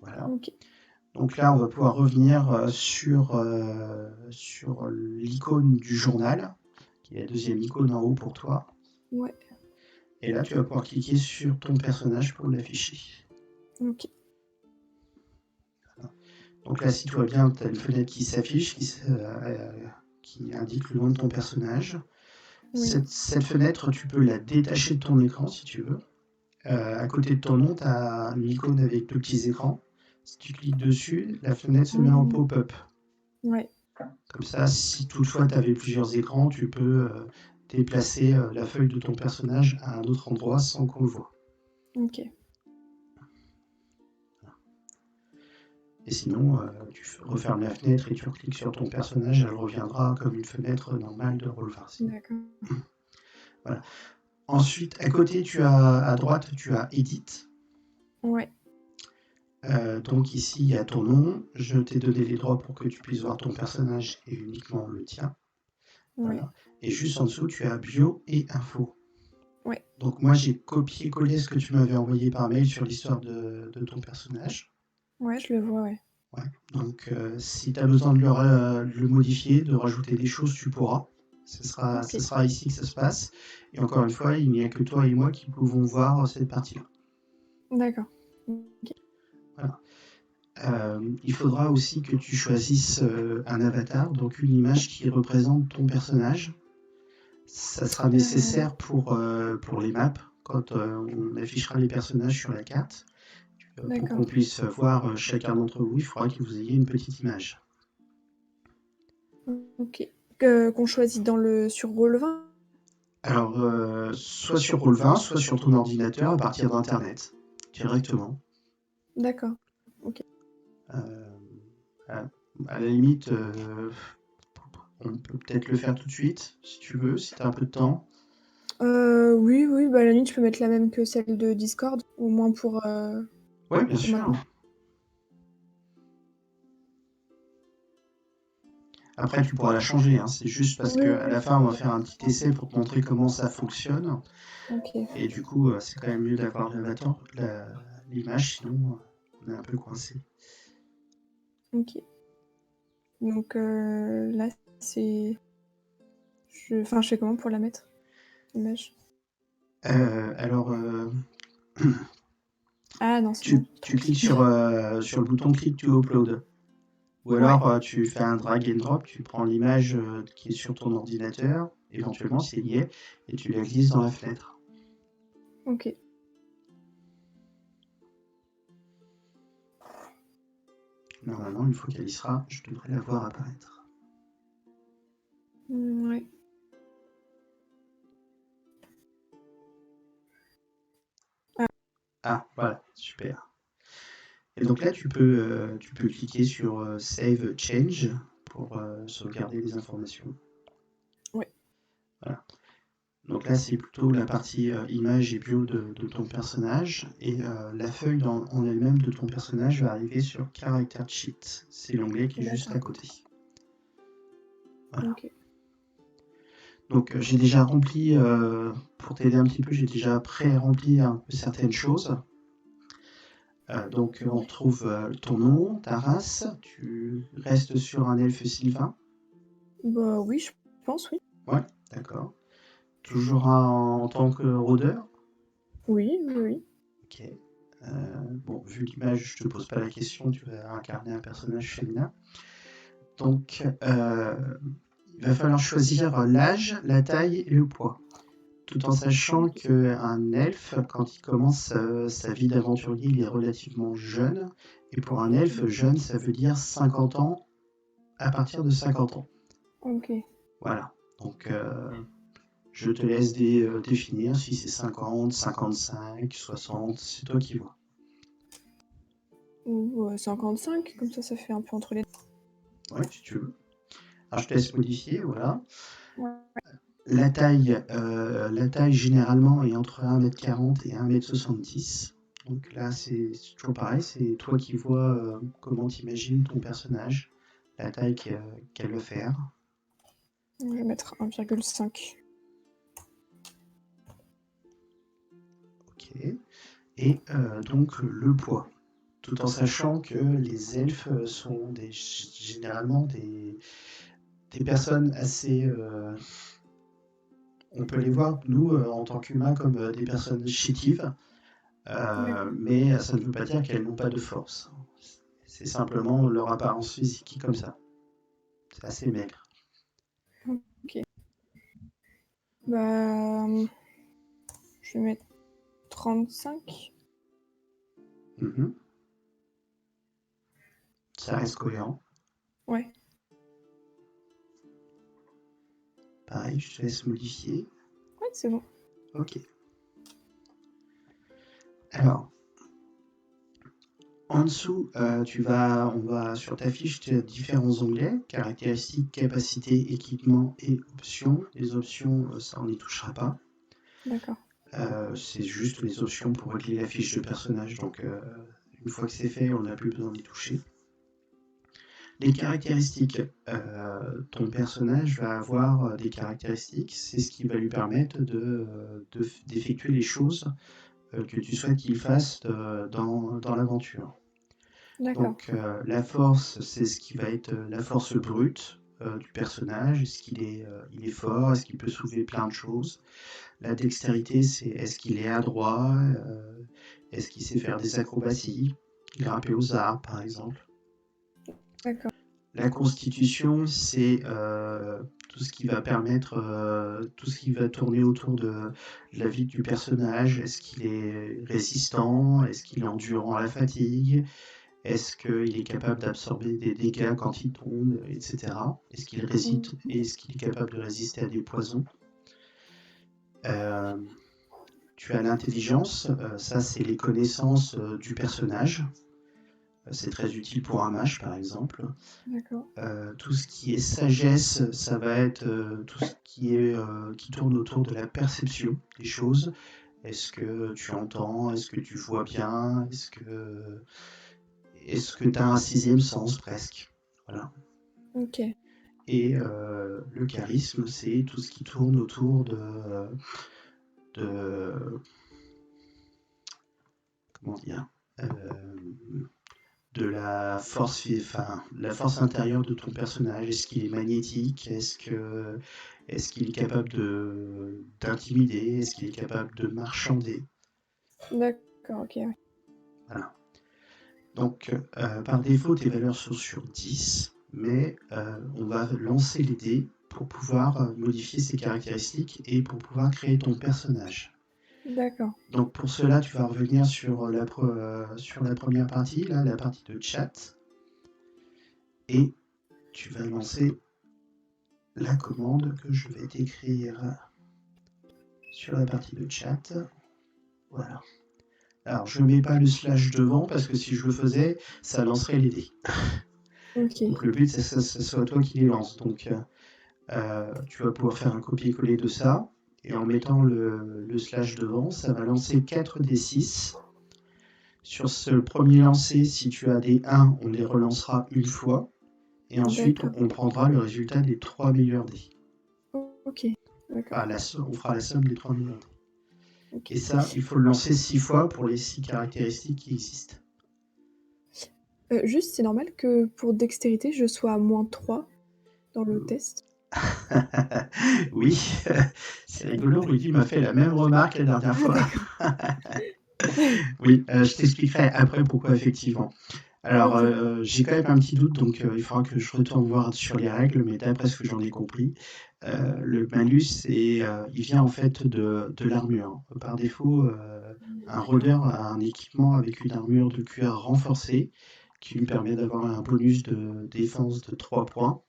Voilà. Ok. Donc là, on va pouvoir revenir sur l'icône du journal, qui est la deuxième icône en haut pour toi. Ouais. Et là, tu vas pouvoir cliquer sur ton personnage pour l'afficher. Ok. Donc là, si tout va bien, tu as une fenêtre qui s'affiche, qui indique le nom de ton personnage. Oui. Cette fenêtre, tu peux la détacher de ton écran si tu veux. À côté de ton nom, tu as une icône avec deux petits écrans. Si tu cliques dessus, la fenêtre se met en pop-up. Ouais. Comme ça, si toutefois tu avais plusieurs écrans, tu peux déplacer la feuille de ton personnage à un autre endroit sans qu'on le voit. Ok. Et sinon, tu refermes la fenêtre et tu recliques sur ton personnage, elle reviendra comme une fenêtre normale de Roll20. D'accord. Voilà. Ensuite, à côté, à droite, tu as Edit. Ouais. Donc ici, il y a ton nom. Je t'ai donné les droits pour que tu puisses voir ton personnage et uniquement le tien. Ouais. Voilà. Et juste en dessous, tu as Bio et Info. Ouais. Donc moi, j'ai copié-collé ce que tu m'avais envoyé par mail sur l'histoire de ton personnage. Ouais, je le vois, ouais. Ouais. Donc si tu as besoin de le modifier, de rajouter des choses, tu pourras. Ce Ok. sera ici que ça se passe. Et encore une fois, il n'y a que toi et moi qui pouvons voir cette partie-là. D'accord. Ok. Voilà. Il faudra aussi que tu choisisses un avatar, donc une image qui représente ton personnage. Ça sera nécessaire pour les maps, quand on affichera les personnages sur la carte. Pour D'accord. qu'on puisse voir chacun d'entre vous, il faudra que vous ayez une petite image. Ok. Qu'on choisit sur Roll20. Alors, soit sur Roll20, soit sur ton ordinateur à partir d'Internet, directement. D'accord. Ok. Euh, à la limite, on peut peut-être le faire tout de suite, si tu veux, si tu as un peu de temps. Oui, oui, bah à la limite, je peux mettre la même que celle de Discord, au moins Oui, bien pour sûr. maintenant. Après, tu pourras la changer, hein. C'est juste parce Oui, qu'à oui. la fin, on va faire un petit essai pour te montrer comment ça fonctionne. Ok. Et du coup, c'est quand même mieux d'avoir l'image, sinon on est un peu coincé. Ok. Donc là, c'est. Enfin, je fais comment pour la mettre, l'image? Alors, Ah non, c'est bon. tu cliques sur le bouton Click to Upload. Ou Ouais. alors, tu fais un drag and drop, tu prends l'image qui est sur ton ordinateur, éventuellement si elle y est, et tu la glisses dans la fenêtre. Ok. Normalement, une fois qu'elle y sera, je devrais la voir apparaître. Ouais. Ah, voilà, super. Et donc là, tu peux cliquer sur Save Change pour sauvegarder les informations. Ouais. Voilà. Donc là, c'est plutôt la partie image et bio de ton personnage. Et la feuille en elle-même de ton personnage va arriver sur Character Sheet. C'est l'onglet qui est juste à D'accord. côté. Voilà. Ok. Donc j'ai déjà rempli, pour t'aider un petit peu, j'ai déjà pré-rempli un peu certaines choses. Donc on retrouve ton nom, ta race, tu restes sur un elfe sylvain. Bah oui, je pense, oui. Ouais, d'accord. Toujours en tant que rôdeur. Oui, oui, oui. Ok. Bon, vu l'image, je te pose pas la question, tu vas incarner un personnage féminin. Donc, il va falloir choisir l'âge, la taille et le poids. Tout en sachant qu'un elfe, quand il commence sa vie d'aventurier, il est relativement jeune. Et pour un elfe, jeune, ça veut dire 50 ans à partir de 50 ans. Ok. Voilà. Donc, je te laisse définir si c'est 50, 55, 60, c'est toi qui vois. Ou 55, comme ça fait un peu entre les deux. Ouais, si tu veux. Alors, je te laisse modifier, voilà. Ouais. La taille généralement est entre 1m40 et 1m70. Donc là, c'est toujours pareil, c'est toi qui vois comment t'imagines ton personnage, la taille qu'elle veut faire. Je vais mettre 1,5. Ok. Et donc le poids. tout en sachant que les elfes sont généralement des personnes assez... on peut les voir, nous, en tant qu'humains, comme des personnes chétives, D'accord. mais ça ne veut pas dire qu'elles n'ont pas de force. C'est simplement leur apparence physique qui est comme ça. C'est assez maigre. Ok. Bah, je vais mettre 35. Mhm. Ça reste cohérent. Ouais. Pareil, je te laisse modifier. Ouais, c'est bon. Ok. Alors, en dessous, on va sur ta fiche, tu as différents onglets, caractéristiques, capacités, équipement et options. Les options, ça on n'y touchera pas. D'accord. C'est juste les options pour régler la fiche de personnage. Donc, une fois que c'est fait, on n'a plus besoin d'y toucher. Les caractéristiques, ton personnage va avoir des caractéristiques, c'est ce qui va lui permettre d'effectuer les choses que tu souhaites qu'il fasse dans l'aventure. D'accord. Donc la force, c'est ce qui va être la force brute du personnage. Est-ce il est fort? Est-ce qu'il peut soulever plein de choses? La dextérité, c'est est-ce qu'il est adroit? Est-ce qu'il sait faire des acrobaties? Grimper aux arbres, par exemple. D'accord. La constitution, c'est tout ce qui va permettre, tout ce qui va tourner autour de la vie du personnage. Est-ce qu'il est résistant? Est-ce qu'il est endurant à la fatigue? Est-ce qu'il est capable d'absorber des dégâts quand il tombe, etc. Est-ce qu'il résiste? Est-ce qu'il est capable de résister à des poisons? Euh, Tu as l'intelligence, ça c'est les connaissances du personnage. C'est très utile pour un mage par exemple. D'accord. Tout ce qui est sagesse, ça va être tout ce qui tourne autour de la perception des choses. Est-ce que tu entends? Est-ce que tu vois bien? Est-ce que tu as un sixième sens presque? Voilà. Ok. Et le charisme, c'est tout ce qui tourne autour de comment dire, de la force intérieure de ton personnage. Est-ce qu'il est magnétique? Est-ce qu'il est capable d'intimider? Est-ce qu'il est capable de marchander? D'accord, ok. Ouais. Voilà. Donc, par défaut, tes valeurs sont sur 10, mais on va lancer les dés pour pouvoir modifier ces caractéristiques et pour pouvoir créer ton personnage. D'accord. Donc pour cela, tu vas revenir sur sur la première partie, là, la partie de chat, et tu vas lancer la commande que je vais t'écrire sur la partie de chat. Voilà. Alors je ne mets pas le slash devant parce que si je le faisais, ça lancerait les dés. Ok. Donc le but, c'est que ce soit toi qui les lance. Donc tu vas pouvoir faire un copier-coller de ça. Et en mettant le slash devant, ça va lancer 4d6. Sur ce premier lancer, si tu as des 1, on les relancera une fois. Et ensuite, D'accord. on prendra le résultat des 3 meilleurs dés. Ok. D'accord. Enfin, on fera la somme des 3 meilleurs dés. Ok. Et ça, il faut le lancer 6 fois pour les 6 caractéristiques qui existent. Juste, c'est normal que pour dextérité, je sois à -3 dans le test. Oui, c'est rigolo, Rudy m'a fait la même remarque la dernière Ah fois. d'accord. Oui, je t'expliquerai après pourquoi effectivement. Alors, Ok. j'ai quand même un petit doute, donc il faudra que je retourne voir sur les règles, mais d'après ce que j'en ai compris, le malus, il vient en fait de l'armure. Par défaut, un rôdeur a un équipement avec une armure de cuir renforcée qui lui permet d'avoir un bonus de défense de 3 points.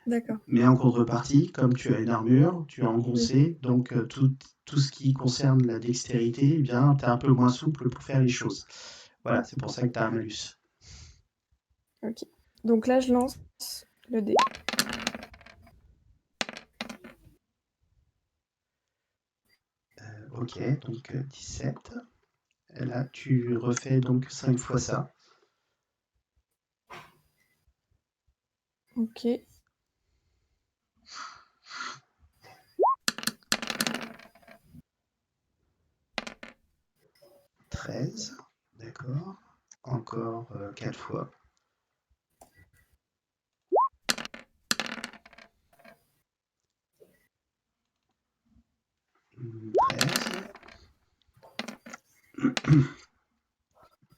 D'accord. Mais en contrepartie, comme tu as une armure, tu as Oui. engoncé, donc tout ce qui concerne la dextérité, eh bien, tu es un peu moins souple pour faire les choses. Voilà, c'est pour ça que tu as un malus. Ok. Donc là, je lance le dé. Ok, donc 17. Et là, tu refais donc 5 fois ça. Ok. 13. D'accord. encore 4 fois. 13.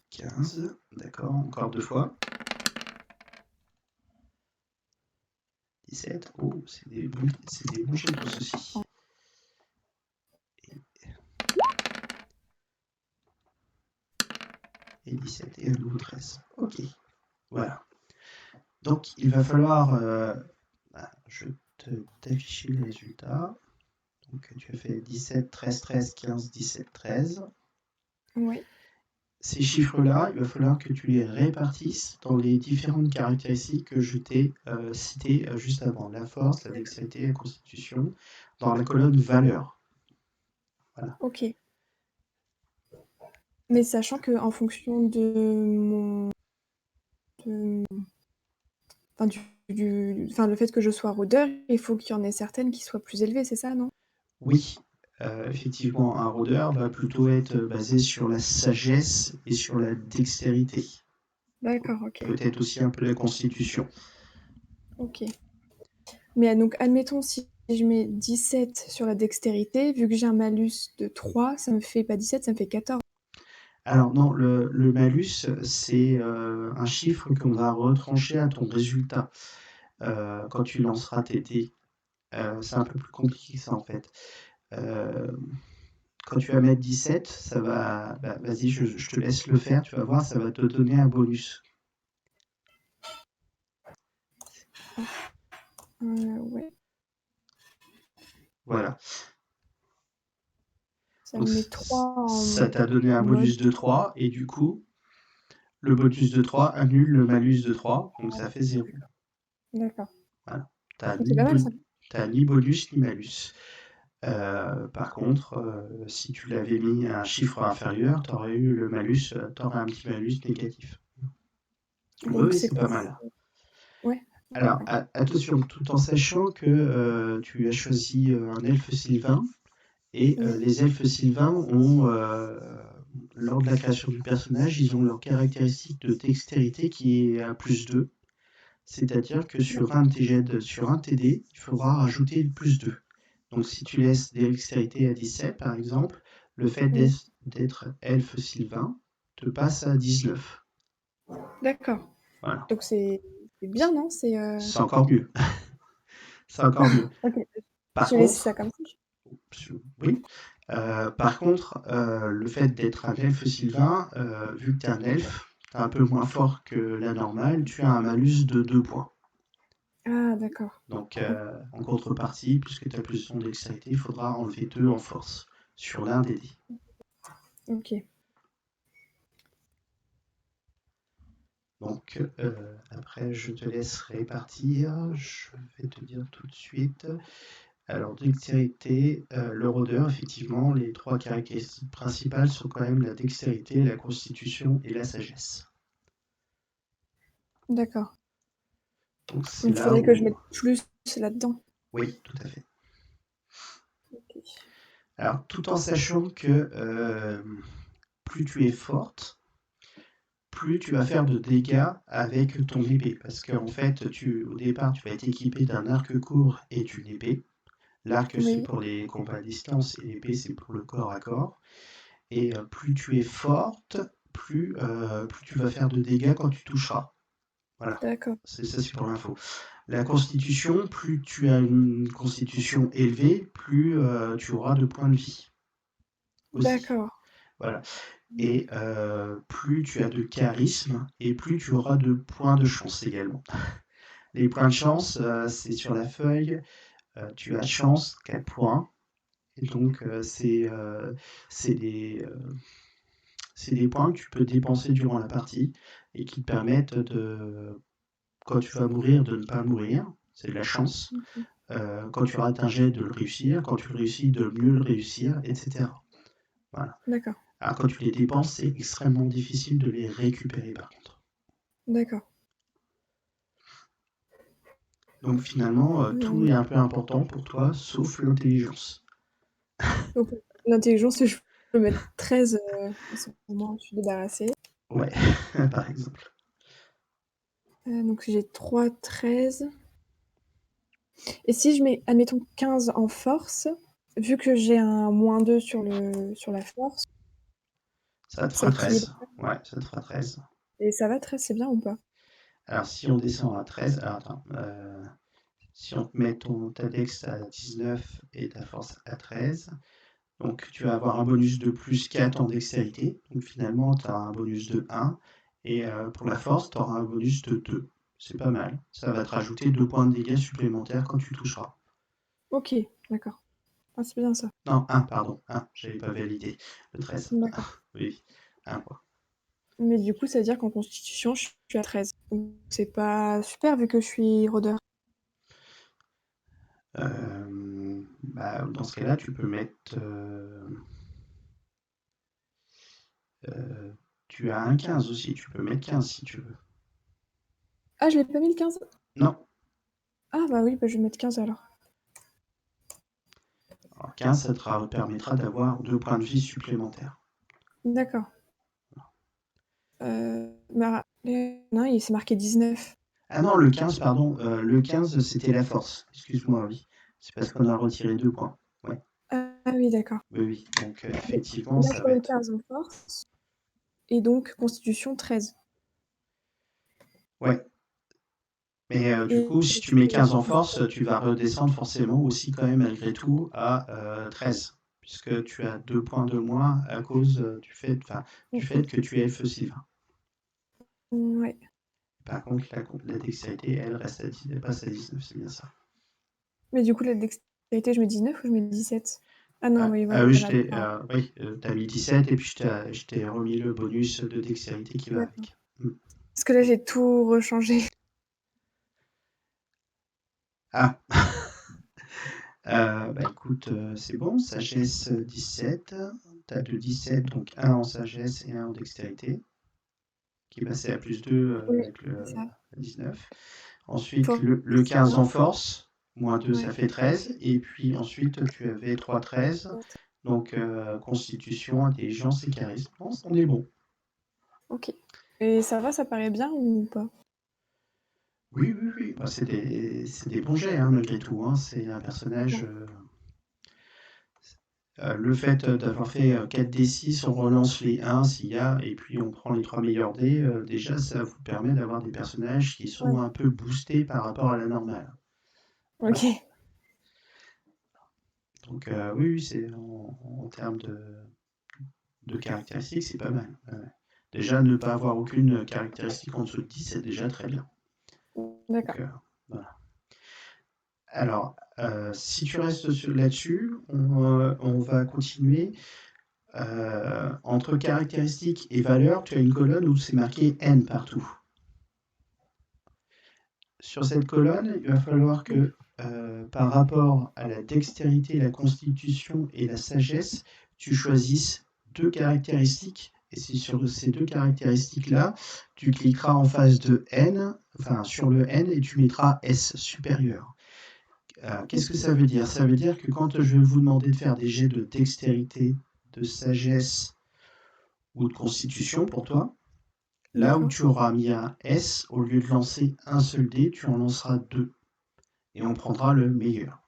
15. D'accord, encore 2 fois. 17. Oh, c'est des bouchées de aussi. Et 17 et un nouveau 13. Ok, voilà. Donc il va falloir, je vais t'afficher le résultat. Donc tu as fait 17, 13, 13, 15, 17, 13. Oui. Ces chiffres-là, il va falloir que tu les répartisses dans les différentes caractéristiques que je t'ai citées juste avant. La force, la dextérité, la constitution, dans la colonne valeur. Voilà. Ok. Mais sachant qu'en fonction de mon... le fait que je sois rôdeur, il faut qu'il y en ait certaines qui soient plus élevées, c'est ça, non? Oui, effectivement, un rôdeur va plutôt être basé sur la sagesse et sur la dextérité. D'accord, ok. Peut-être aussi un peu la constitution. Ok. Mais donc, admettons, si je mets 17 sur la dextérité, vu que j'ai un malus de 3, ça me fait pas 17, ça me fait 14. Alors non, le malus, c'est un chiffre qu'on va retrancher à ton résultat quand tu lanceras tes dés. C'est un peu plus compliqué que ça en fait. Quand tu vas mettre 17, ça va... Bah, vas-y, je te laisse le faire, tu vas voir, ça va te donner un bonus. Ouais. Voilà. Ça Donc me met 3 ça t'a donné un en bonus mode... de 3, et du coup, le bonus de 3 annule le malus de 3, donc ça fait 0. D'accord. Voilà. T'as C'est pas mal, ça. ni bonus ni malus. Par contre, si tu l'avais mis à un chiffre inférieur, tu aurais eu le malus, tu aurais un petit malus négatif. Donc, Oui, c'est c'est pas mal. Ouais. Alors, attention, tout en sachant que tu as choisi un elfe sylvain, et Oui. les elfes sylvains ont, lors de la création du personnage, ils ont leur caractéristique de dextérité qui est à plus 2. C'est-à-dire que sur un TD, il faudra rajouter le plus 2. Donc si tu laisses dextérité à 17, par exemple, le fait Oui. d'être elfe sylvain te passe à 19. D'accord. Voilà. Donc, c'est bien, non? C'est encore mieux. C'est encore mieux. Ok. Par Je vais laisser ça contre, comme ça. oui. Par contre, le fait d'être un elfe sylvain, vu que tu es un elfe, tu es un peu moins fort que la normale, tu as un malus de 2 points. Ah, d'accord. Donc, en contrepartie, puisque tu as plus de dextérité, il faudra enlever 2 en force sur l'un des dés. Ok. Donc, après, je te laisse répartir. Je vais te dire tout de suite. Alors, dextérité, le rôdeur, effectivement, les 3 caractéristiques principales sont quand même la dextérité, la constitution et la sagesse. D'accord. Donc, c'est Donc, il là faudrait que je où... mette plus là-dedans. Oui, tout à fait. Ok. Alors, tout en sachant que plus tu es forte, plus tu vas faire de dégâts avec ton épée. Parce qu'en fait, au départ, tu vas être équipé d'un arc court et d'une épée. L'arc, c'est Oui. pour les combats à distance, et l'épée, c'est pour le corps à corps. Et plus tu es forte, plus tu vas faire de dégâts quand tu toucheras. Voilà. D'accord. Ça, c'est pour l'info. La constitution, plus tu as une constitution élevée, plus tu auras de points de vie. Aussi. D'accord. Voilà. Et plus tu as de charisme, et plus tu auras de points de chance également. Les points de chance, c'est sur la feuille. Tu as chance 4 points. Et donc, c'est des points que tu peux dépenser durant la partie et qui te permettent de, quand tu vas mourir, de ne pas mourir. C'est de la chance. Quand tu rates un jet, de le réussir. Quand tu le réussis, de mieux le réussir, etc. Voilà. D'accord. Alors, quand tu les dépenses, c'est extrêmement difficile de les récupérer, par contre. D'accord. Donc, finalement, tout est un peu important pour toi, sauf l'intelligence. Donc, l'intelligence, je peux mettre 13 à ce moment, je suis débarrassée. Ouais, par exemple. Donc j'ai 3, 13. Et si je mets, admettons, 15 en force, vu que j'ai un -2 sur la force, Ça te ça fera équilibre. 13. Ouais, ça te fera 13. Et ça va, 13, c'est bien ou pas? Alors, si on descend à 13, alors attends, si on te met ta dex à 19 et ta force à 13, donc tu vas avoir un bonus de plus 4 en dextérité. Donc finalement, tu as un bonus de 1. Et pour la force, tu auras un bonus de 2. C'est pas mal. Ça va te rajouter 2 points de dégâts supplémentaires quand tu toucheras. Ok, d'accord. Ah, c'est bien ça. Non, 1, pardon. 1, j'avais pas validé. Le 13. D'accord. Oui, 1 point. Mais du coup, ça veut dire qu'en constitution, je suis à 13. Donc, c'est pas super vu que je suis rôdeur. Bah, dans ce cas-là, tu peux mettre. Tu as un 15 aussi. Tu peux mettre 15 si tu veux. Ah, je l'ai pas mis le 15? Non. Ah, bah oui, bah, je vais mettre 15 alors. Alors 15, ça te permettra d'avoir 2 points de vie supplémentaires. D'accord. Bah, non, il s'est marqué 19. Ah non, le 15, pardon. Le 15, c'était la force. Excuse-moi, oui. C'est parce qu'on a retiré 2 points. Ouais. Ah oui, d'accord. Oui, oui. Donc, effectivement, Là, ça je va fais le être. 15 en force. Et donc, constitution 13. Ouais. Mais du Et coup, si tu mets 15 en force, tu vas redescendre forcément aussi, quand même, malgré tout, à 13. Puisque tu as 2 points de moins à cause du fait que tu es elfe Sylvain. Ouais. Par contre, la dextérité, elle passe à 19, c'est bien ça. Mais du coup, la dextérité, je mets 19 ou je mets 17? Ah non, oui, Oui, voilà. oui, t'as mis 17 et puis je t'ai remis le bonus de dextérité qui va D'accord. avec. Mm. Parce que là, j'ai tout rechangé. Ah, bah écoute, c'est bon, sagesse 17. T'as de 17, donc 1 en sagesse et 1 en dextérité, qui est passé à plus 2 Oui, avec le c'est ça. 19. Ensuite, Force, le 15 en 15. force, moins 2, ça Ouais. fait 13. Et puis ensuite, tu avais 3, 13. Donc, constitution, intelligence et charisme. On est bon. Ok. Et ça va, ça paraît bien ou pas? Oui, oui, oui. Bah, c'est des bons jets, hein, malgré tout. Hein. C'est un personnage. Le fait d'avoir fait 4d6, on relance les 1 s'il y a, et puis on prend les 3 meilleurs dés, déjà ça vous permet d'avoir des personnages qui sont Ouais. un peu boostés par rapport à la normale. Ok. Ouais. Donc oui, oui, c'est en termes de caractéristiques, c'est pas mal. Déjà, ne pas avoir aucune caractéristique en dessous de 10, c'est déjà très bien. Donc, D'accord. voilà. Alors, si tu restes là-dessus, on va continuer. Entre caractéristiques et valeurs, tu as une colonne où c'est marqué N partout. Sur cette colonne, il va falloir que, par rapport à la dextérité, la constitution et la sagesse, tu choisisses 2 caractéristiques. Et c'est sur ces 2 caractéristiques-là, tu cliqueras en face de N, enfin sur le N, et tu mettras S supérieur. Qu'est-ce que ça veut dire? Ça veut dire que quand je vais vous demander de faire des jets de dextérité, de sagesse ou de constitution pour toi, là où D'accord. tu auras mis un S, au lieu de lancer un seul dé, tu en lanceras 2. Et on prendra le meilleur.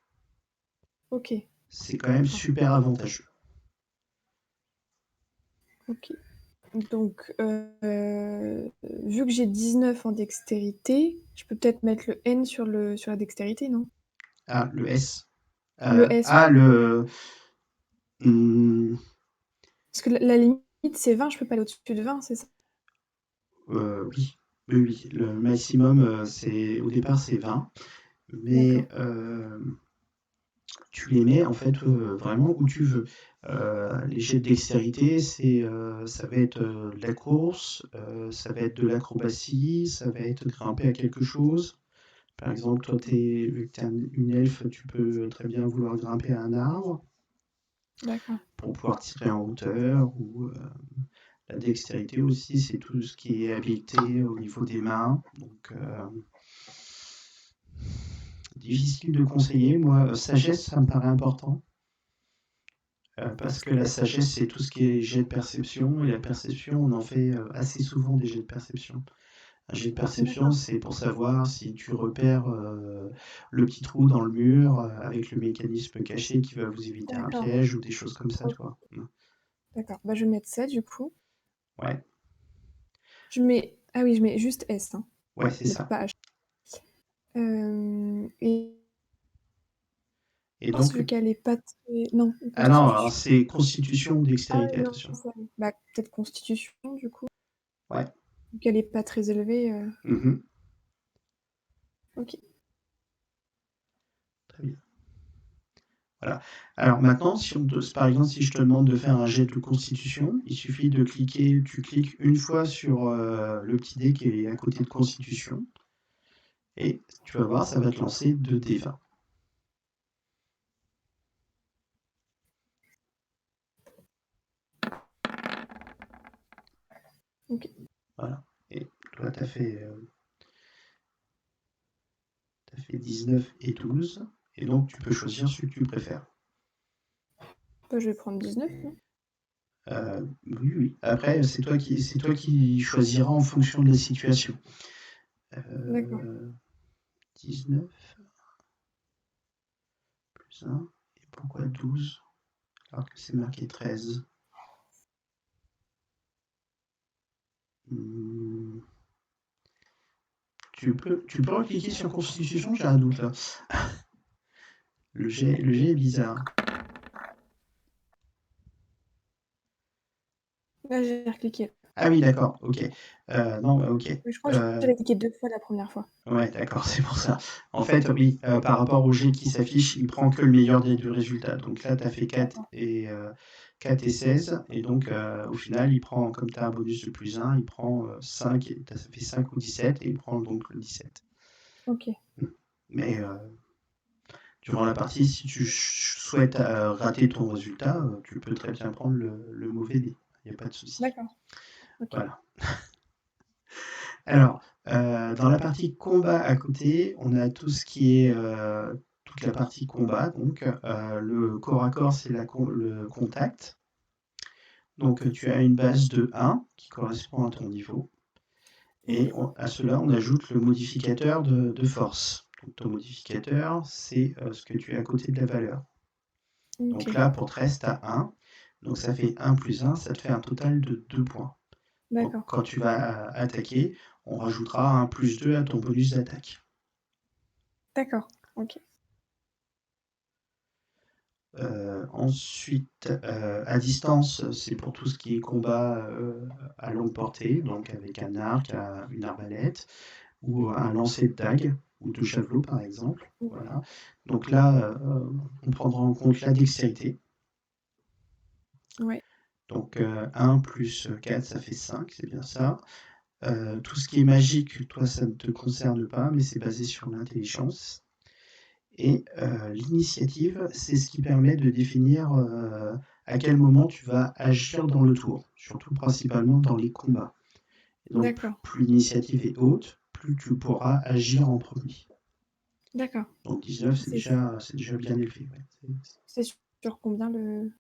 Ok. C'est quand même super avantageux. Ok. Donc, vu que j'ai 19 en dextérité, je peux peut-être mettre le N sur la dextérité, non? Ah, le S. Le S. Le... hmm, Parce que la limite, c'est 20, je peux pas aller au-dessus de 20, c'est ça? oui. Oui, oui. Le maximum, au départ, c'est 20. D'accord. Mais tu les mets en fait vraiment où tu veux. Les jets de dextérité, ça va être de la course, ça va être de l'acrobatie, ça va être grimper à quelque chose. Par exemple, toi, vu que tu es une elfe, tu peux très bien vouloir grimper à un arbre D'accord. pour pouvoir tirer en hauteur. Ou la dextérité aussi, c'est tout ce qui est habileté au niveau des mains. Donc, difficile de conseiller. Moi, sagesse, ça me paraît important. parce que la sagesse, c'est tout ce qui est jet de perception, et la perception, on en fait assez souvent des jets de perception. Un jet de perception, D'accord. c'est pour savoir si tu repères le petit trou dans le mur avec le mécanisme caché qui va vous éviter un D'accord. piège ou des choses comme ça, tu OK. vois. D'accord. Bah, je vais mettre ça du coup. Ouais, Ah oui, je mets juste S, hein. ouais, c'est Je mettrai ça. pas H. Et Et force, donc, vu qu'elle est pas très non, ah non, alors constitution. c'est constitution ou Ah dextérité, oui, non, attention. c'est ça. Bah, peut-être constitution du coup, Ouais. vu qu'elle est pas très élevée, Mhm. OK. Très bien. Voilà. Alors maintenant, par exemple, si je te demande de faire un jet de constitution, il suffit de cliquer, tu cliques une fois sur le petit dé qui est à côté de constitution, et tu vas voir, ça va te lancer 2 D20. OK. Voilà. Et toi, tu as fait 19 et 12, et donc tu peux choisir celui que tu préfères. Bah, je vais prendre 19, non? Oui, oui. Après, c'est toi qui choisiras en fonction de la situation. D'accord. 19 plus 1, et pourquoi 12 alors que c'est marqué 13? Hmm. Tu peux recliquer sur Constitution, j'ai un doute là. Le jet est bizarre. Là, j'ai recliqué. Ah oui, d'accord, ok. Non, bah, ok. Mais je crois que j'avais cliqué 2 fois la première fois. Ouais, d'accord, c'est pour ça. En fait, oui, par rapport au jet qui s'affiche, il prend que le meilleur des deux résultats. Donc là, tu as fait 4 D'accord. et, 4 et 16. Et donc, au final, il prend, comme tu as un bonus de plus 1, il prend 5. Ça fait 5 ou 17, et il prend donc le 17. OK. Mais durant la partie, si tu souhaites rater ton résultat, tu peux très bien prendre le mauvais dé. Il n'y a pas de souci. D'accord. OK. Voilà. Alors, dans la partie combat à côté, on a tout ce qui est toute la partie combat. Donc, le corps à corps, c'est le contact. Donc, tu as une base de 1 qui correspond à ton niveau. Et à cela, on ajoute le modificateur de force. Donc, ton modificateur, c'est ce que tu as à côté de la valeur. Donc OK. là, pour 13, tu as 1. Donc ça fait 1 plus 1, ça te fait un total de 2 points. Donc, D'accord. quand tu vas attaquer, on rajoutera un plus 2 à ton bonus d'attaque. D'accord. OK. Ensuite, à distance, c'est pour tout ce qui est combat à longue portée, donc avec un arc, une arbalète, ou un lancer de dague, ou de javelot par exemple. Voilà. Donc là, on prendra en compte la dextérité. Ouais. Donc 1 plus 4, ça fait 5, c'est bien ça. Tout ce qui est magique, toi, ça ne te concerne pas, mais c'est basé sur l'intelligence. Et l'initiative, c'est ce qui permet de définir à quel moment tu vas agir dans le tour, surtout principalement dans les combats. Et donc, D'accord. plus l'initiative est haute, plus tu pourras agir en premier. D'accord. Donc 19, c'est C'est déjà bien élevé. Ouais. c'est sur combien le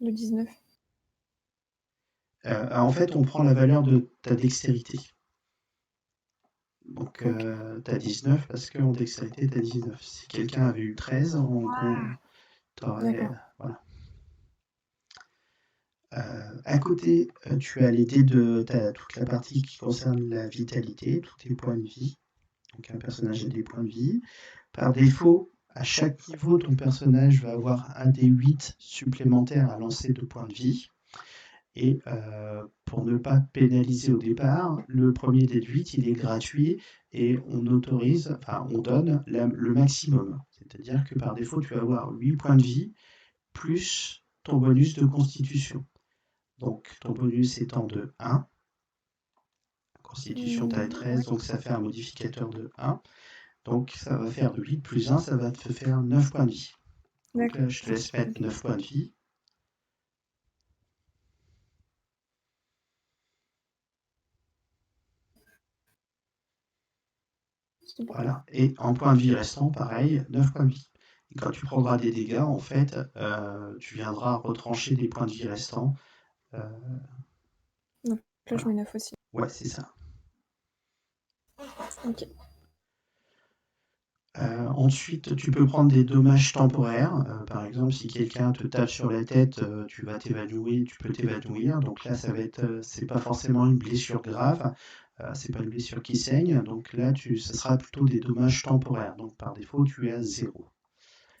19? En fait, on prend la valeur de ta dextérité. Donc, OK. tu as 19 parce qu'en dextérité, tu as 19. Si quelqu'un avait eu 13, t'aurais. D'accord. Voilà. À côté, tu as les dés t'as toute la partie qui concerne la vitalité, tous tes points de vie. Donc, un personnage a des points de vie. Par défaut, à chaque niveau, ton personnage va avoir un des 8 supplémentaires à lancer de points de vie. Et pour ne pas pénaliser au départ, le premier dé de 8, il est gratuit et on donne le maximum. C'est-à-dire que par défaut, tu vas avoir 8 points de vie plus ton bonus de constitution. Donc ton bonus étant de 1. Constitution, tu as 13, Ouais. donc ça fait un modificateur de 1. Donc ça va faire de 8 plus 1, ça va te faire 9 points de vie. Donc D'accord. là, je te laisse mettre 9 points de vie. C'est bon. Voilà. Et en points de vie restant, pareil, 9 points de vie. Quand tu prendras des dégâts, en fait, tu viendras retrancher des points de vie restants. Donc là, je Voilà. mets 9 aussi. Ouais, c'est ça. Ok. Ensuite, tu peux prendre des dommages temporaires. Par exemple, si quelqu'un te tape sur la tête, tu vas t'évanouir, tu peux t'évanouir. Donc là, ça va être, c'est pas forcément une blessure grave, c'est pas une blessure qui saigne. Donc là, ça sera plutôt des dommages temporaires. Donc par défaut, tu es à 0.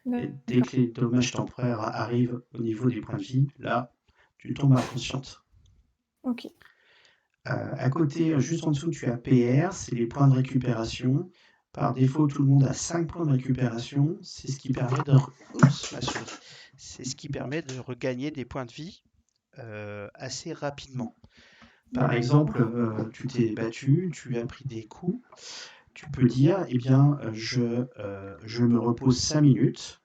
Et dès D'accord. que les dommages temporaires arrivent au niveau des points de vie, là, tu tombes inconsciente. Ok. À côté, juste en dessous, tu as PR, c'est les points de récupération. Par défaut, tout le monde a 5 points de récupération. C'est ce qui permet de, Oups, ma souris. C'est ce qui permet de regagner des points de vie assez rapidement. Par D'accord. exemple, tu t'es battu, tu as pris des coups. Tu peux dire, eh bien, je me repose 5 minutes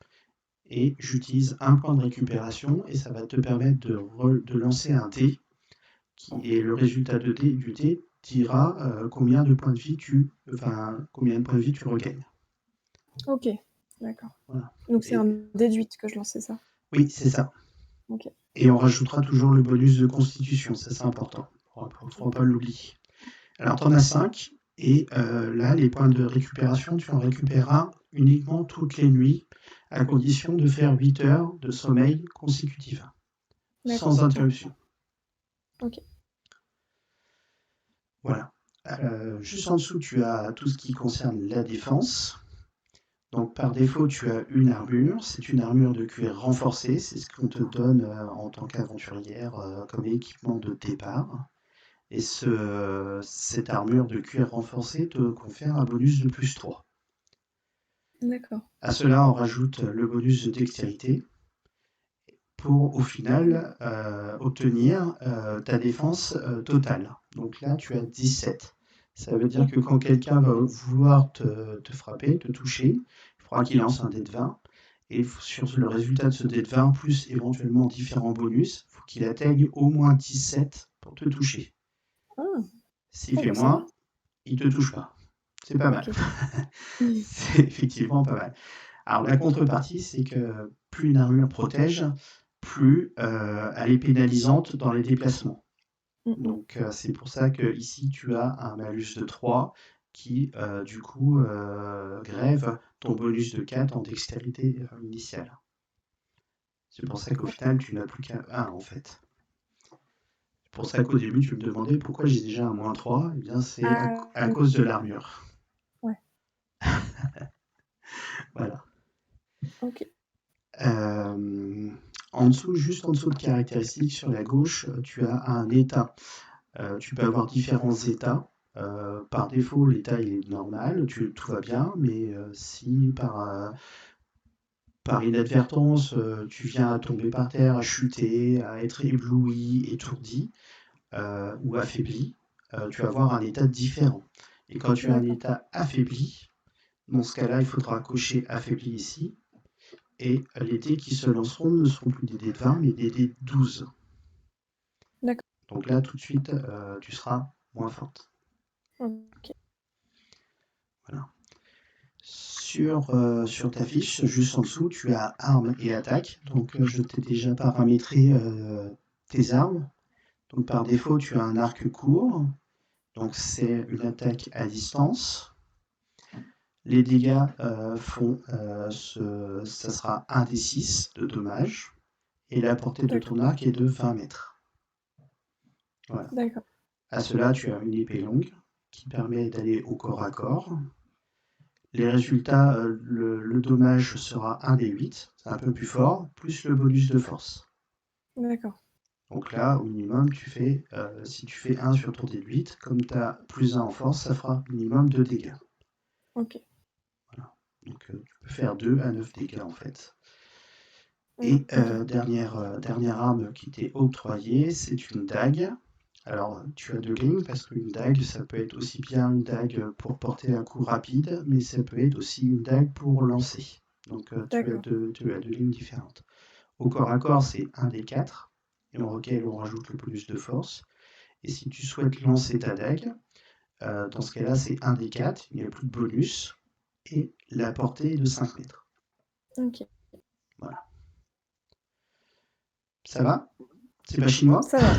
et j'utilise un point de récupération et ça va te permettre de lancer un dé et le résultat du dé dira combien de points de vie combien de points de vie tu regagnes. Ok. D'accord. Voilà. Donc c'est Et, un déduit que je lance, c'est ça? oui, c'est ça. Ok. Et on rajoutera toujours le bonus de constitution, ça c'est important. Il ne faut pas l'oublier. Alors tu en as 5, et là, les points de récupération, tu en récupéreras uniquement toutes les nuits, à condition de faire 8 heures de sommeil consécutif, sans interruption. Ok. Voilà. Juste en dessous, tu as tout ce qui concerne la défense. Donc par défaut, tu as une armure. C'est une armure de cuir renforcée. C'est ce qu'on te donne en tant qu'aventurière comme équipement de départ. Et cette armure de cuir renforcée te confère un bonus de plus 3. D'accord. À cela, on rajoute le bonus de dextérité pour au final obtenir ta défense totale. Donc là, tu as 17. Ça veut dire que quand quelqu'un va vouloir te frapper, te toucher, il faudra qu'il lance un dé de 20. Et sur le résultat de ce dé de 20, plus éventuellement différents bonus, il faut qu'il atteigne au moins 17 pour te toucher. Ah. S'il Oh, fait bah, ça va. moins, il ne te touche pas. C'est pas mal. Ok. C'est effectivement pas mal. Alors la contrepartie, c'est que plus une armure protège, plus elle est pénalisante dans les déplacements. Donc c'est pour ça que ici tu as un malus de 3 qui du coup grève ton bonus de 4 en dextérité initiale. C'est pour ça qu'au final tu n'as plus qu'un 1 en fait. C'est pour ça qu'au début tu me demandais pourquoi j'ai déjà un moins 3. Eh bien c'est à cause de l'armure. Ouais. Voilà. Ok. En dessous, juste en dessous de caractéristiques, sur la gauche, tu as un état. Tu peux avoir différents états. Par défaut, l'état est normal, tout va bien, mais si par inadvertance, tu viens à tomber par terre, à chuter, à être ébloui, étourdi ou affaibli, tu vas avoir un état différent. Et quand tu as un état affaibli, dans ce cas-là, il faudra cocher affaibli ici. Et les dés qui se lanceront ne seront plus des dés de 20, mais des dés de 12. D'accord. Donc là, tout de suite, tu seras moins forte. Ok. Voilà. Sur ta fiche, juste en dessous, tu as armes et attaques. Donc je t'ai déjà paramétré tes armes. Donc par défaut, tu as un arc court. Donc c'est une attaque à distance. Les dégâts ça sera 1 des 6 de dommages. Et la portée de ton arc est de 20 mètres. Voilà. D'accord. À cela, tu as une épée longue qui permet d'aller au corps à corps. Les résultats, le dommage sera 1 des 8, c'est un peu plus fort, plus le bonus de force. D'accord. Donc là, au minimum, si tu fais 1 sur ton dé de 8, comme tu as plus 1 en force, ça fera minimum 2 dégâts. Ok. Voilà. Donc tu peux faire 2 à 9 dégâts en fait. Et dernière arme qui t'est octroyée, c'est une dague. Alors, tu as 2 lignes parce qu'une dague, ça peut être aussi bien une dague pour porter un coup rapide, mais ça peut être aussi une dague pour lancer. Donc, tu as deux lignes différentes. Au corps à corps, c'est 1 des 4, et auquel on rajoute le bonus de force. Et si tu souhaites lancer ta dague, dans ce cas-là, c'est 1 des 4, il n'y a plus de bonus, et la portée est de 5 mètres. OK. Voilà. Ça va? C'est pas chinois? Ça va.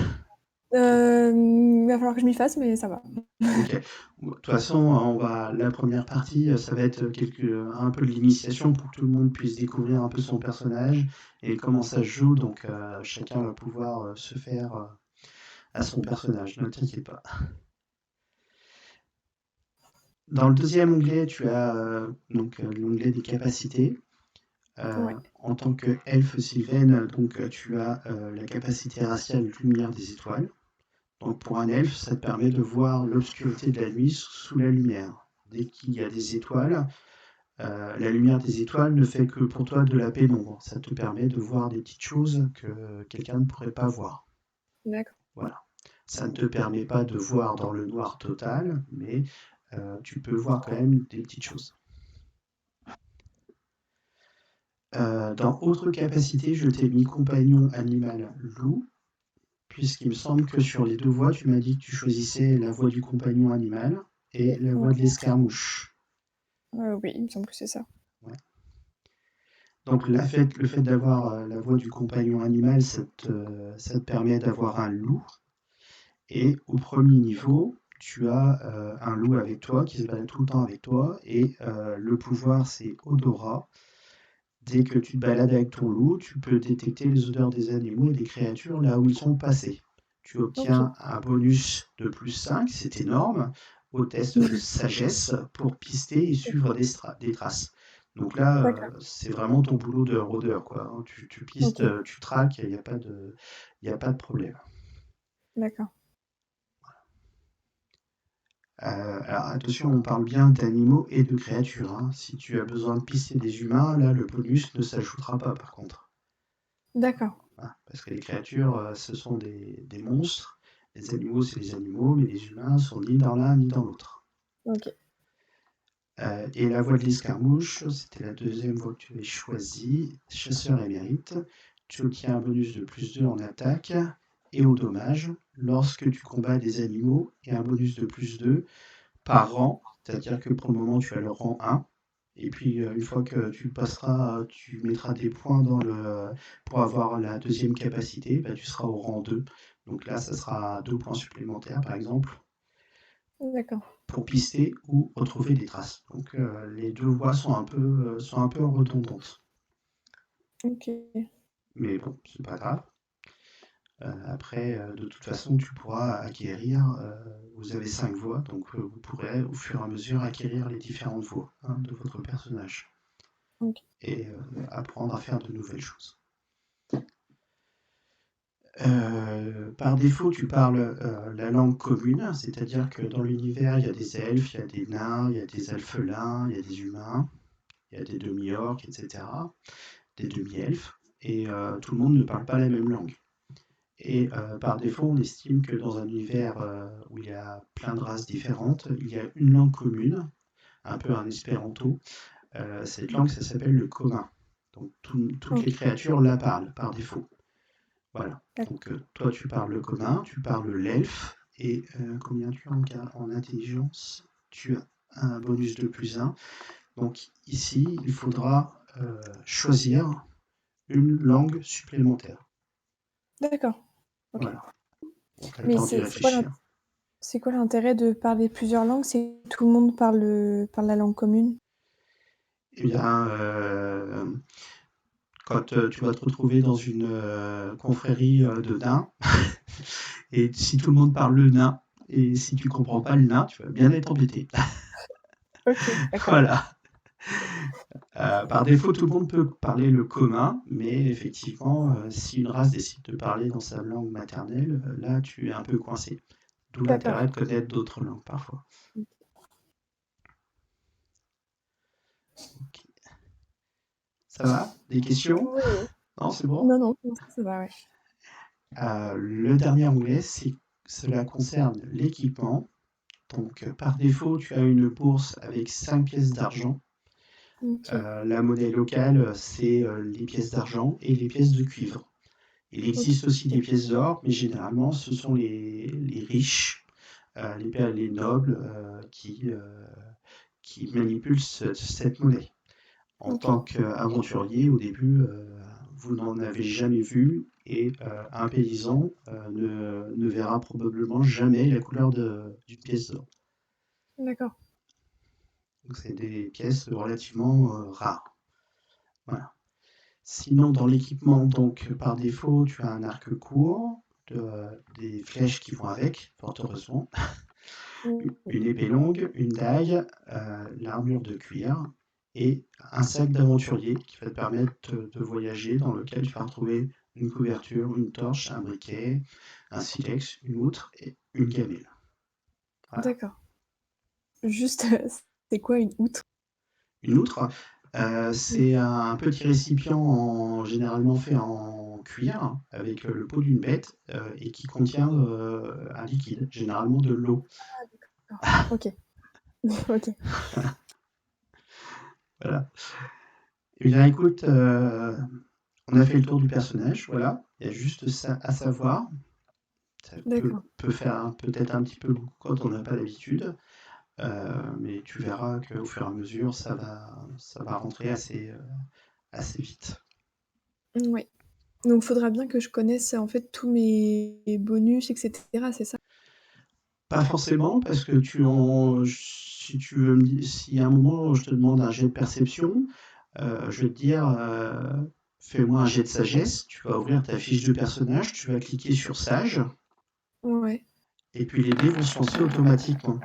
Il va falloir que je m'y fasse, mais ça va. Ok. De toute façon, la première partie, ça va être un peu de l'initiation pour que tout le monde puisse découvrir un peu son personnage et comment ça se joue. Donc, chacun va pouvoir se faire à son personnage. Ne t'inquiète pas. Dans le deuxième onglet, tu as l'onglet des capacités. Ouais. En tant qu'elfe sylvaine, tu as la capacité raciale lumière des étoiles. Donc pour un elfe, ça te permet de voir l'obscurité de la nuit sous la lumière. Dès qu'il y a des étoiles, la lumière des étoiles ne fait que pour toi de la pénombre. Ça te permet de voir des petites choses que quelqu'un ne pourrait pas voir. D'accord. Voilà. Ça ne te permet pas de voir dans le noir total, mais tu peux voir quand même des petites choses. Dans autre capacité, je t'ai mis compagnon animal loup, puisqu'il me semble que sur les deux voies, tu m'as dit que tu choisissais la voie du compagnon animal et la voie Ouais. de l'escarmouche. Oui, il me semble que c'est ça. Ouais. Donc le fait d'avoir la voie du compagnon animal, ça te permet d'avoir un loup. Et au premier niveau, tu as un loup avec toi qui se balade tout le temps avec toi. Et le pouvoir, c'est odorat. Dès que tu te balades avec ton loup, tu peux détecter les odeurs des animaux et des créatures là où ils sont passés. Tu OK. obtiens un bonus de plus 5, c'est énorme, au test de sagesse pour pister et suivre des traces. Donc là, D'accord. c'est vraiment ton boulot de rôdeur, quoi. Tu pistes, OK. tu traques, il n'y a pas de problème. D'accord. Alors attention, on parle bien d'animaux et de créatures, hein. Si tu as besoin de pister des humains, là, le bonus ne s'ajoutera pas, par contre. D'accord. Voilà, parce que les créatures, ce sont des monstres. Les animaux, c'est les animaux, mais les humains sont ni dans l'un ni dans l'autre. OK. Et la voie de l'escarmouche, c'était la deuxième voie que tu avais choisie. Chasseur émérite. Tu obtiens un bonus de plus 2 en attaque et au dommage lorsque tu combats des animaux et un bonus de plus 2 par rang. C'est-à-dire que pour le moment, tu as le rang 1. Et puis, une fois que tu passeras, tu mettras des points pour avoir la deuxième capacité, bah, tu seras au rang 2. Donc là, ça sera 2 points supplémentaires, par exemple, D'accord. pour pister ou retrouver des traces. Donc les deux voies sont un peu redondantes. OK. Mais bon, c'est pas grave. Après, de toute façon, tu pourras acquérir, vous avez 5 voies, donc vous pourrez au fur et à mesure acquérir les différentes voies, hein, de votre personnage OK. et apprendre à faire de nouvelles choses. Par défaut, tu parles la langue commune, c'est-à-dire que dans l'univers, il y a des elfes, il y a des nains, il y a des elfelins, il y a des humains, il y a des demi-orques, etc., des demi-elfes, et tout le monde ne parle pas la même langue. Et par défaut, on estime que dans un univers où il y a plein de races différentes, il y a une langue commune, un peu un espéranto. Cette langue, ça s'appelle le commun. Donc toutes les OK. créatures la parlent par défaut. Voilà. D'accord. Donc toi, tu parles le commun, tu parles l'elfe, et combien tu as en intelligence? Tu as un bonus de plus 1. Donc ici, il faudra choisir une langue supplémentaire. D'accord. OK. Voilà. Bon, tu as le Mais temps d'y c'est réfléchir. quoi l'intérêt de parler plusieurs langues? C'est que tout le monde parle la langue commune? Eh bien, quand tu vas te retrouver dans une confrérie de nains, et si tout le monde parle le nain, et si tu comprends pas le nain, tu vas bien être embêté. OK, d'accord. Voilà. Par défaut, tout le monde peut parler le commun, mais effectivement, si une race décide de parler dans sa langue maternelle, là, tu es un peu coincé. D'où D'accord. l'intérêt de connaître d'autres langues parfois. Ok. Ça va? Des questions? Oui, oui. Non, c'est bon? Non, non, pour l'instant ça va, ouais. Le dernier onglet, cela concerne l'équipement. Donc, par défaut, tu as une bourse avec 5 pièces d'argent. OK. La monnaie locale, c'est les pièces d'argent et les pièces de cuivre. Il OK. existe aussi des pièces d'or, mais généralement, ce sont les riches, les nobles qui manipulent cette monnaie. En Ok. tant qu'aventurier, au début, vous n'en avez jamais vu et un paysan ne verra probablement jamais la couleur d'une pièce d'or. D'accord. Donc c'est des pièces relativement rares. Voilà. Sinon, dans l'équipement, donc par défaut, tu as un arc court, des flèches qui vont avec, fort heureusement, Oui. une épée longue, une dague, l'armure de cuir et un sac d'aventurier qui va te permettre de voyager, dans lequel tu vas retrouver une couverture, une torche, un briquet, un silex, une outre et une gamelle. Voilà. D'accord. Juste, c'est quoi une outre? Une outre, Oui. c'est un petit récipient généralement fait en cuir avec le pot d'une bête et qui contient un liquide, généralement de l'eau. Ah d'accord. Ok. Ok. Voilà. Eh bien, écoute, on a fait le tour du personnage, voilà. Il y a juste ça à savoir. Ça D'accord. peut faire peut-être un petit peu beaucoup quand on n'a pas l'habitude, mais tu verras qu'au fur et à mesure, ça va rentrer assez vite. Oui. Donc faudra bien que je connaisse, en fait, tous mes bonus et cetera, c'est ça? Pas forcément, parce que si tu veux si à un moment je te demande un jet de perception, je vais te dire fais-moi un jet de sagesse. Tu vas ouvrir ta fiche de personnage, tu vas cliquer sur sage, Ouais. et puis les dés vont se lancer automatiquement.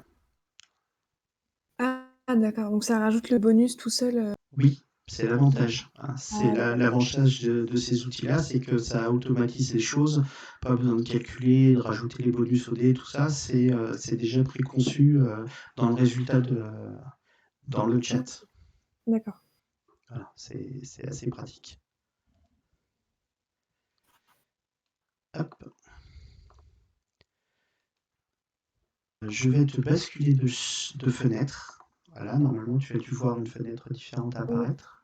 Ah d'accord, donc ça rajoute le bonus tout seul, Oui, c'est l'avantage, hein. C'est Ah d'accord. l'avantage de ces outils-là, c'est que ça automatise les choses. Pas besoin de calculer, de rajouter les bonus au dé, tout ça, c'est déjà préconçu dans le résultat dans le OK, chat. d'accord. Voilà, c'est assez pratique. Hop, je vais te basculer de fenêtre. Voilà, normalement tu as dû voir une fenêtre différente Mmh. apparaître.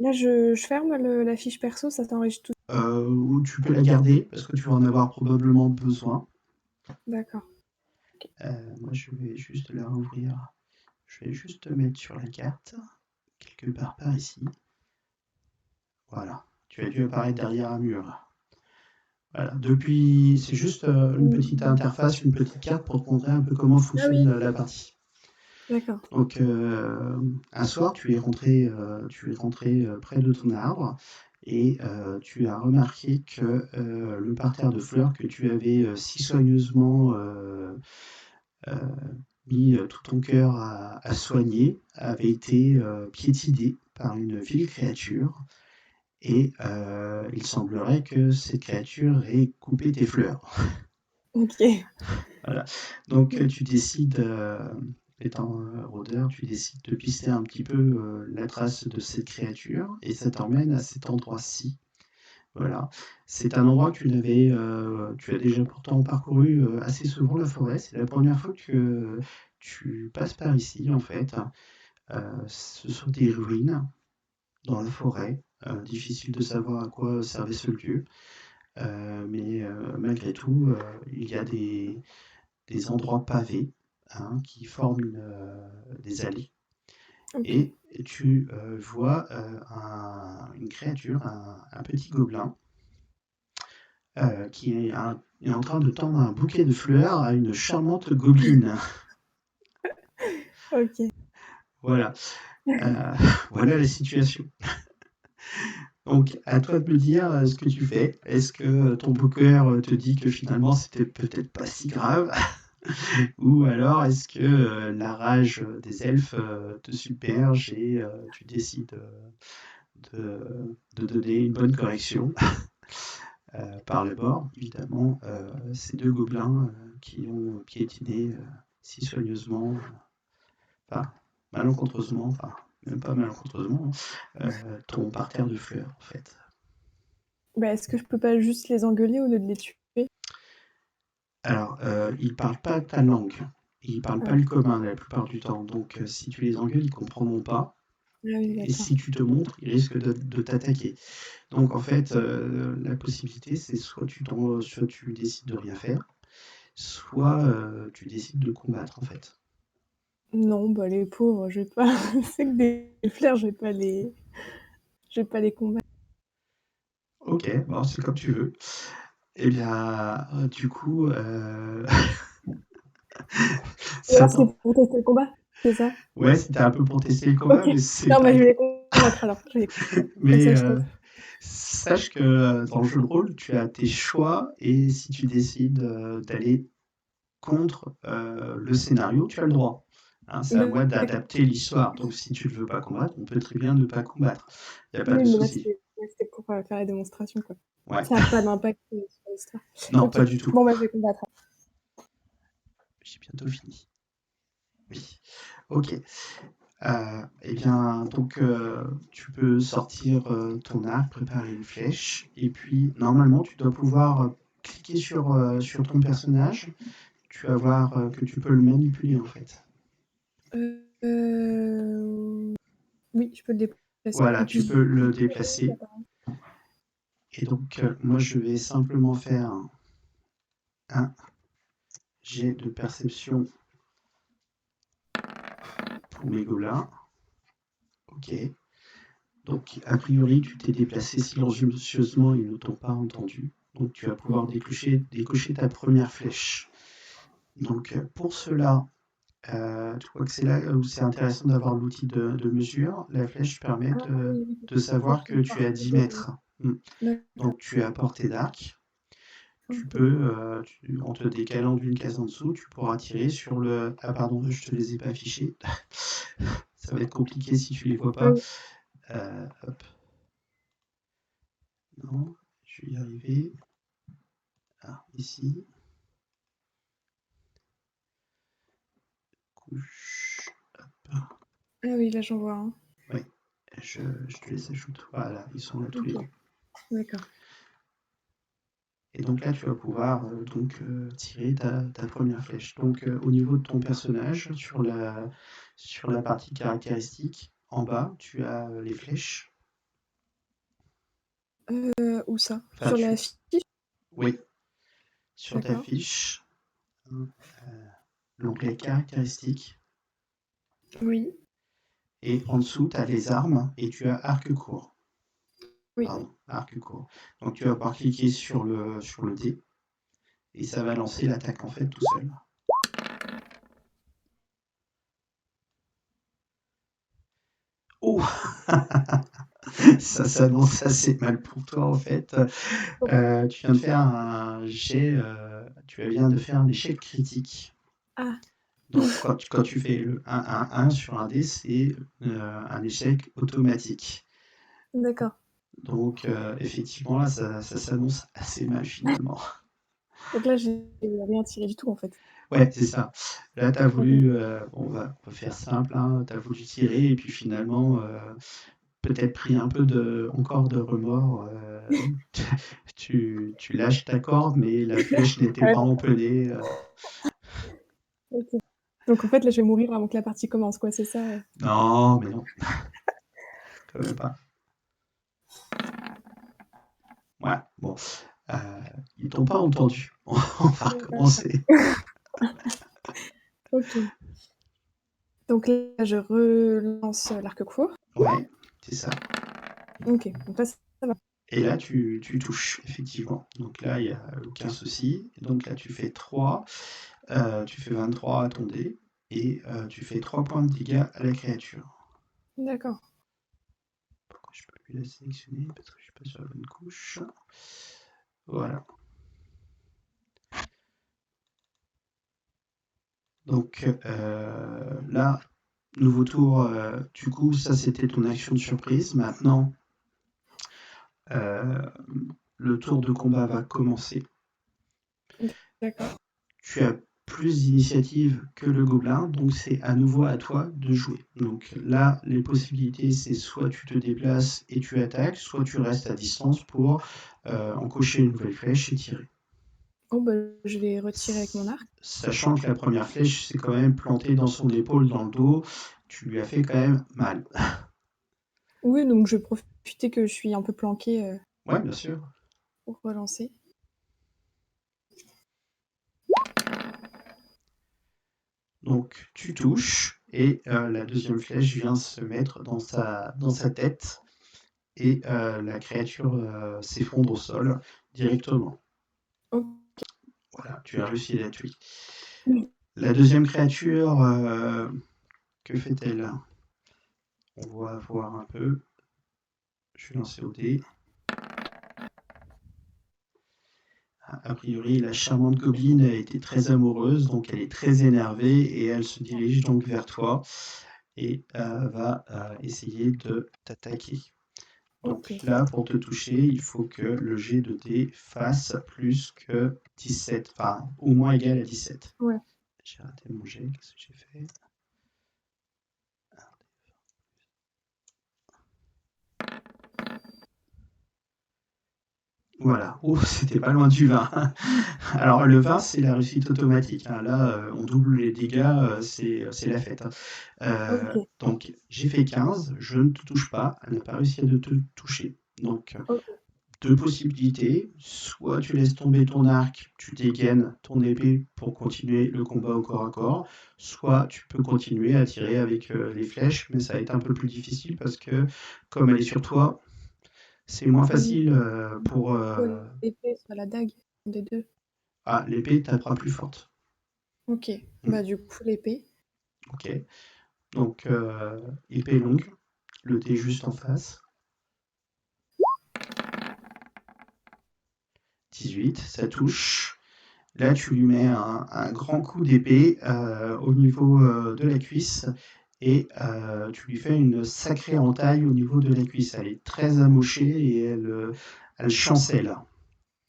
Là je ferme la fiche perso, ça s'enregistre tout Ou tu peux la garder parce que tu vas en avoir probablement besoin. d'accord. OK. Moi je vais juste la rouvrir. Je vais juste te mettre sur la carte, quelque part par ici. Voilà, tu as dû apparaître derrière un mur. Voilà, depuis, c'est juste une petite Mmh. interface, une petite carte pour te montrer un peu comment Ah oui, fonctionne la partie. d'accord. Donc, un soir, tu es rentré près de ton arbre et tu as remarqué que le parterre de fleurs que tu avais si soigneusement euh, mis tout ton cœur à soigner avait été piétiné par une vile créature et il semblerait que cette créature ait coupé tes fleurs. OK. Voilà. Donc Mmh. tu décides, étant rôdeur, tu décides de pister un petit peu la trace de cette créature et ça t'emmène à cet endroit-ci. Voilà. C'est un endroit que tu as déjà pourtant parcouru assez souvent la forêt. C'est la première fois que tu passes par ici en fait. Ce sont des ruines dans la forêt. Difficile de savoir à quoi servait ce lieu. Mais malgré tout, il y a des endroits pavés hein, qui forment des allées. OK. Et tu vois une créature, un petit gobelin, qui est en train de tendre un bouquet de fleurs à une charmante gobeline. OK. Voilà, euh, voilà la situation. Donc, à toi de me dire ce que tu fais. Est-ce que ton beau cœur te dit que finalement c'était peut-être pas si grave? Ou alors est-ce que la rage des elfes te submerge et tu décides de donner une bonne correction par le bord, évidemment, ces deux gobelins qui ont piétiné si soigneusement, enfin malencontreusement, enfin même pas malencontreusement, ton parterre de fleurs en fait. Bah, est-ce que je peux pas juste les engueuler au lieu de les tuer? Alors, ils parlent pas ta langue, ils parlent pas Ah. le commun la plupart du temps, donc si tu les engueules, ils comprendront pas. Ah oui, Et d'accord. si tu te montres, ils risquent de t'attaquer. Donc en fait, la possibilité, c'est soit tu décides de rien faire, soit tu décides de combattre en fait. Non, bah, les pauvres, je vais pas c'est que des fleurs, je vais pas les combattre. Ok, bon, c'est comme tu veux. Eh bien, du coup, Ou ça alors c'est t'en- pour tester le combat, c'est ça? Ouais, c'était un peu pour tester le OK. combat, mais c'est Non, pas. bah, je vais les combattre alors, je vais les combattre. Comme Mais ça, je teste. sache que dans le jeu de rôle, tu as tes choix et si tu décides d'aller contre le scénario, tu as le droit. Hein, c'est à moi D'accord. d'adapter l'histoire. Donc si tu ne veux pas combattre, on peut très bien ne pas combattre. Il n'y a pas Oui, de mais là, souci. c'était pour, faire la démonstration, quoi. Ouais. Ça a pas d'impact, sur l'histoire. Non, OK. pas du tout. Bon, bah, je vais combattre. J'ai bientôt fini. Oui. Ok. Eh bien, donc, tu peux sortir ton arc, préparer une flèche, et puis normalement, tu dois pouvoir cliquer sur ton personnage. Tu vas voir que tu peux le manipuler en fait. Oui, je peux le déplacer Voilà, et tu puis peux le déplacer. Et donc, moi, je vais simplement faire un jet de perception pour mes gobelins. Ok. Donc, a priori, tu t'es déplacé silencieusement, ils ne t'ont pas entendu. Donc, tu vas pouvoir décocher ta première flèche. Donc, pour cela, tu vois que c'est là où c'est intéressant d'avoir l'outil de mesure. La flèche permet Ah oui, oui, de savoir que tu es à 10 mètres. d'accord. Donc, tu es à portée d'arc. Tu peux, en te décalant d'une case en dessous, tu pourras tirer sur le. Ah, pardon, je te les ai pas affichés. Ça va être compliqué si tu les vois pas. Oui. Hop. Non, je vais y arriver. Ah, ici. Couche. Hop. Ah oui, là, j'en vois un. Oui, je te les ajoute. Voilà, ils sont là tous les OK. deux. D'accord. Et donc là, tu vas pouvoir tirer ta première flèche. Donc au niveau de ton personnage, sur la partie caractéristique, en bas, tu as les flèches. Où ça? Enfin, Sur la fiche? oui, sur ta D'accord. fiche, l'onglet caractéristiques. Oui. Et en dessous, tu as les armes et tu as arc court. Oui. Pardon, arc court. Donc tu vas pouvoir cliquer sur le dé et ça va lancer l'attaque en fait tout seul. Oh ça s'annonce assez mal pour toi en fait. Tu viens de faire un jet, tu viens de faire un échec critique. Ah, Donc quand tu fais le 1-1-1 sur un dé, c'est un échec automatique. d'accord. Donc effectivement là, ça s'annonce assez mal finalement. Donc là, j'ai rien tiré du tout, en fait. Ouais, c'est ça. Là, tu as D'accord. voulu, on va faire simple, hein, tu as voulu tirer et puis finalement, peut-être pris un peu encore de remords. Tu lâches ta corde, mais la flèche n'était Ah ouais, pas empennée. OK. Donc en fait, là, je vais mourir avant que la partie commence, quoi, c'est ça? Non, mais non, quand même pas. Ouais, bon, euh, ils t'ont pas entendu. On va recommencer. OK. Donc là, je relance l'arc court. Ouais, c'est ça. OK. Donc là, ça va. Et là, tu touches, effectivement. Donc là, il n'y a aucun souci. Donc là, tu fais 3, tu fais 23 à ton dé, et tu fais 3 points de dégâts à la créature. D'accord. Pourquoi je peux plus la sélectionner? Parce que je suis pas sur la bonne couche. Voilà. Donc là, nouveau tour. Du coup, ça c'était ton action de surprise. Maintenant, euh, le tour de combat va commencer. D'accord. Tu as plus d'initiative que le gobelin, donc c'est à nouveau à toi de jouer. Donc là, les possibilités, c'est soit tu te déplaces et tu attaques, soit tu restes à distance pour encocher une nouvelle flèche et tirer. Oh, bah, je vais retirer avec mon arc. Sachant que la première flèche s'est quand même plantée dans son épaule, dans le dos, tu lui as fait quand même mal. Oui, donc je vais profiter que je suis un peu planquée, Ouais, bien sûr. pour relancer. Donc tu touches, et la deuxième flèche vient se mettre dans sa tête et la créature s'effondre au sol directement. Ok. Voilà, tu as réussi à la tuer. Oui. La deuxième créature, que fait-elle? On va voir un peu. Je vais lancer au dé. A priori, la charmante gobeline a été très amoureuse, donc elle est très énervée et elle se dirige donc vers toi et va essayer de t'attaquer. Donc Ok. là, pour te toucher, il faut que le jet de dés fasse plus que 17, enfin au moins égal à 17. Ouais. J'ai raté mon jet, qu'est-ce que j'ai fait? Voilà, oh, c'était pas loin du 20. Alors le 20, c'est la réussite automatique, hein. Là, on double les dégâts, c'est la fête, hein. Ok. Donc j'ai fait 15, je ne te touche pas, elle n'a pas réussi à te toucher. Donc Ok. deux possibilités, soit tu laisses tomber ton arc, tu dégaines ton épée pour continuer le combat au corps à corps, soit tu peux continuer à tirer avec les flèches, mais ça va être un peu plus difficile parce que comme elle est sur toi, c'est moins Oui. facile pour... Soit l'épée, soit la dague, un des deux. Ah, l'épée tapera plus forte. Ok. Mm. Bah du coup l'épée. Ok, donc épée longue, le dé juste en face. 18, ça touche. Là, tu lui mets un grand coup d'épée au niveau de la cuisse et tu lui fais une sacrée entaille au niveau de la cuisse. Elle est très amochée et elle chancelle.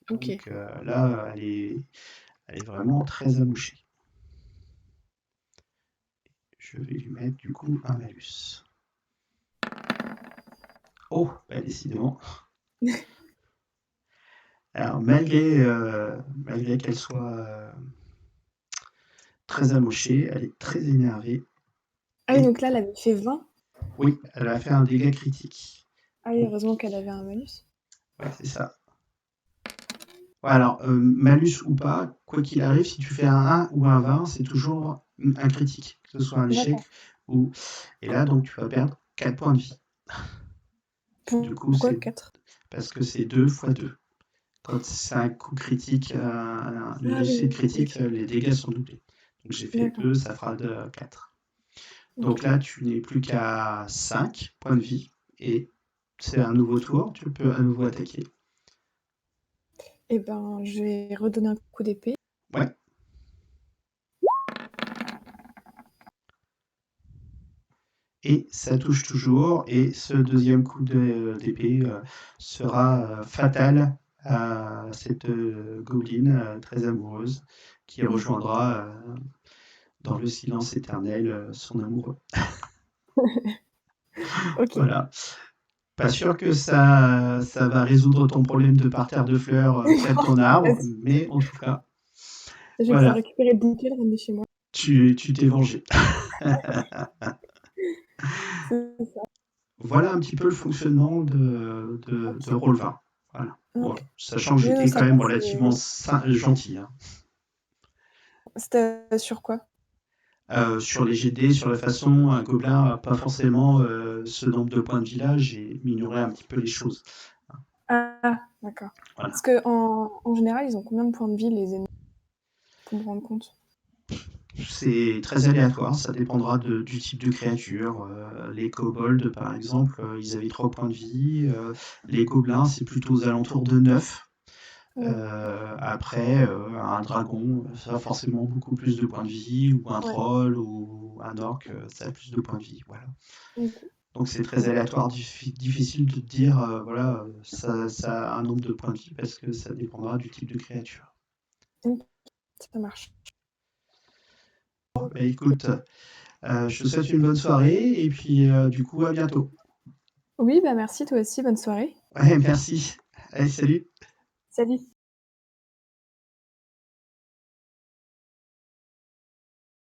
Ok. Donc là, elle est vraiment très amochée. Je vais lui mettre du coup un malus. Oh, bah, décidément. Alors, malgré qu'elle soit très amochée, elle est très énervée. Ah oui, Et donc là, elle avait fait 20. oui, elle a fait un dégât critique. Ah oui, Donc, heureusement qu'elle avait un malus. ouais, c'est ça. Ouais, alors, malus ou pas, quoi qu'il arrive, si tu fais un 1 ou un 20, c'est toujours un critique, que ce soit un échec D'accord. ou. Et là, donc, tu vas perdre 4 points de vie. Du coup, Pourquoi c'est 4? parce que c'est 2 fois 2. Quand c'est un coup critique, une Ah oui, réussite oui. critique, les dégâts sont doublés. Donc, j'ai fait D'accord. 2, ça fera 4. Donc Ok. là, tu n'es plus qu'à 5 points de vie et c'est un nouveau tour, tu peux à nouveau attaquer. Eh ben, je vais redonner un coup d'épée. Ouais. Et ça touche toujours et ce deuxième coup d'épée sera fatal à cette gobeline très amoureuse qui rejoindra dans le silence éternel son amoureux. Ok. Voilà. Pas sûr que ça va résoudre ton problème de parterre de fleurs près de ton arbre, Vas-y. mais en tout cas, Je vais pouvoir voilà, récupérer le bouquet et le ramener chez moi. tu t'es vengé. C'est ça. Voilà un petit peu le fonctionnement de Ok. Roll20. Voilà. Bon, Ok. sachant que Oui, non, j'étais ça quand va. même relativement gentil, hein. C'était sur quoi? Sur les GD, sur la façon, un gobelin n'a pas forcément ce nombre de points de vie-là, j'ai minoré un petit peu les choses. Ah, d'accord. Voilà. Parce qu'en général, ils ont combien de points de vie, les ennemis, pour me rendre compte? C'est très aléatoire, ça dépendra du type de créature. Les kobolds, par exemple, ils avaient 3 points de vie. Les gobelins, c'est plutôt aux alentours de 9. Ouais. Après, un dragon, ça a forcément beaucoup plus de points de vie, ou un Ouais. troll, ou un orc, ça a plus de points de vie. Voilà. Ok. Donc c'est très aléatoire, difficile de te dire, voilà, ça a un nombre de points de vie parce que ça dépendra du type de créature. Ok. Ça marche. Bon, bah, écoute, je te souhaite une bonne soirée et puis du coup à bientôt. Oui, bah merci, toi aussi. Bonne soirée. Ouais, merci. Allez, salut. Salut.